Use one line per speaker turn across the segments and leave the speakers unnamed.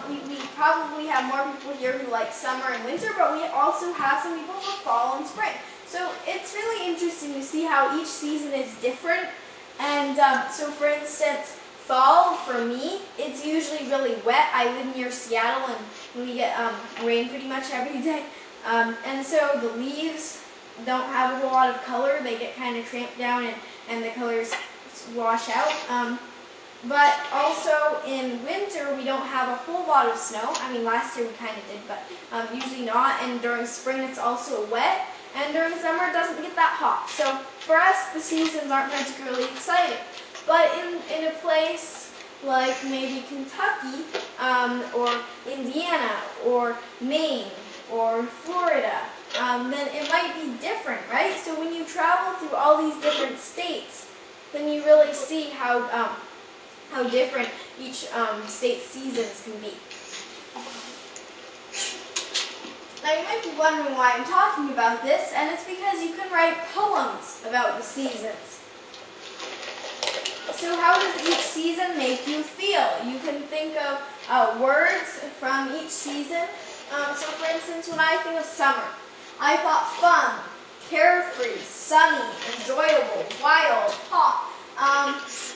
we probably have more people here who like summer and winter, but we also have some people for fall and spring. So it's really interesting to see how each season is different. And so for instance, fall, for me, it's usually really wet. I live near Seattle and we get rain pretty much every day. And so the leaves don't have a whole lot of color. They get kind of tramped down and the colors wash out. But also in winter, we don't have a whole lot of snow. I mean, last year we kind of did, but usually not. And during spring, it's also wet. And during summer, it doesn't get that hot. So for us, the seasons aren't particularly exciting. But in a place like maybe Kentucky, or Indiana, or Maine, or Florida, then it might be different, right? So when you travel through all these different states, then you really see how different each state's seasons can be. Now you might be wondering why I'm talking about this, and it's because you can write poems about the seasons. So how does each season make you feel? You can think of words from each season. So for instance, when I think of summer, I thought fun, carefree, sunny, enjoyable, wild, hot.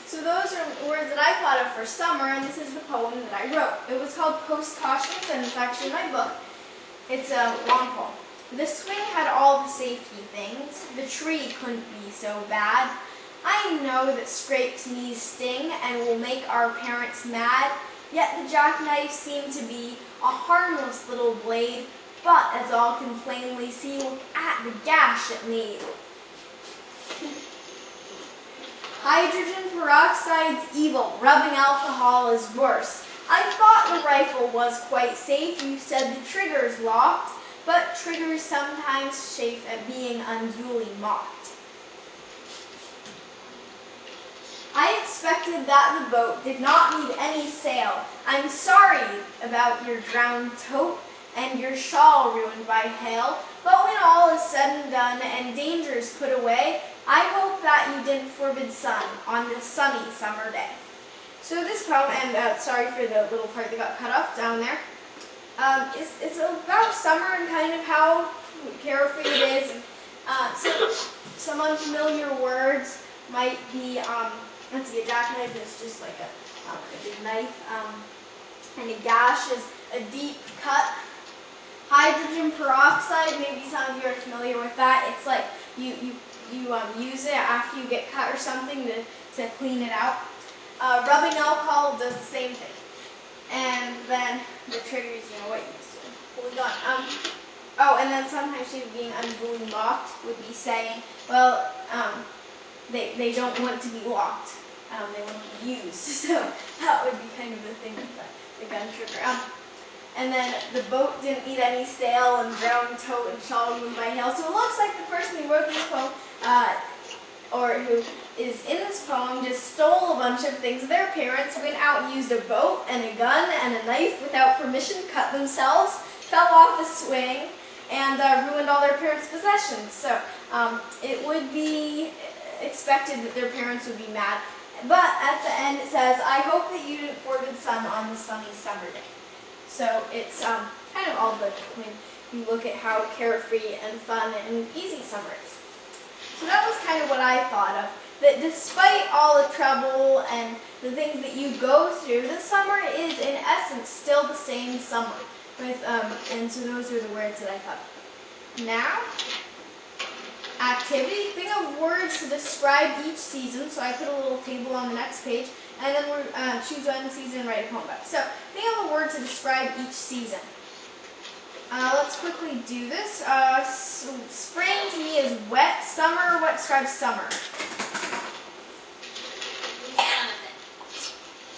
So those are words that I thought of for summer, and this is the poem that I wrote. It was called Post Cautions, and it's actually in my book. It's a long poem. The swing had all the safety things. The tree couldn't be so bad. I know that scraped knees sting and will make our parents mad, yet the jackknife seemed to be a harmless little blade, but as all can plainly see, look at the gash it made. Hydrogen peroxide's evil, rubbing alcohol is worse. I thought the rifle was quite safe, you said the trigger's locked, but triggers sometimes chafe at being unduly mocked. I expected that the boat did not need any sail. I'm sorry about your drowned tote and your shawl ruined by hail, but when all is said and done and dangers put away, I hope that you didn't forbid sun on this sunny summer day. So this poem, and sorry for the little part that got cut off down there, it's about summer and kind of how carefree it is. So some unfamiliar words might be, let's see, a jackknife is just like a big knife, and a gash is a deep cut. Hydrogen peroxide, maybe some of you are familiar with that. It's like you use it after you get cut or something to clean it out. Rubbing alcohol does the same thing. And then the triggers, what you used to hold on. Oh, and then sometimes being unduly mocked would be saying, well, they don't want to be locked. They want to be used. So that would be kind of the thing with the gun trigger. And then the boat didn't need any sail and drowned tote and shawl ruined by hail. So it looks like the person who wrote this poem, or who is in this poem, just stole a bunch of things. Their parents went out and used a boat and a gun and a knife without permission, cut themselves, fell off the swing, and ruined all their parents' possessions. So it would be expected that their parents would be mad. But at the end it says, I hope that you didn't forbid sun on this sunny summer day. So it's kind of all good when you look at how carefree and fun and easy summer is. So that was kind of what I thought of. That despite all the trouble and the things that you go through, the summer is in essence still the same summer. And so those are the words that I thought of. Now, activity. Think of words to describe each season. So I put a little table on the next page. And then we're choose one season and write a poem about it. So think of a word to describe each season. Let's quickly do this. Spring to me is wet. Summer, what describes summer?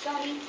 Sunny.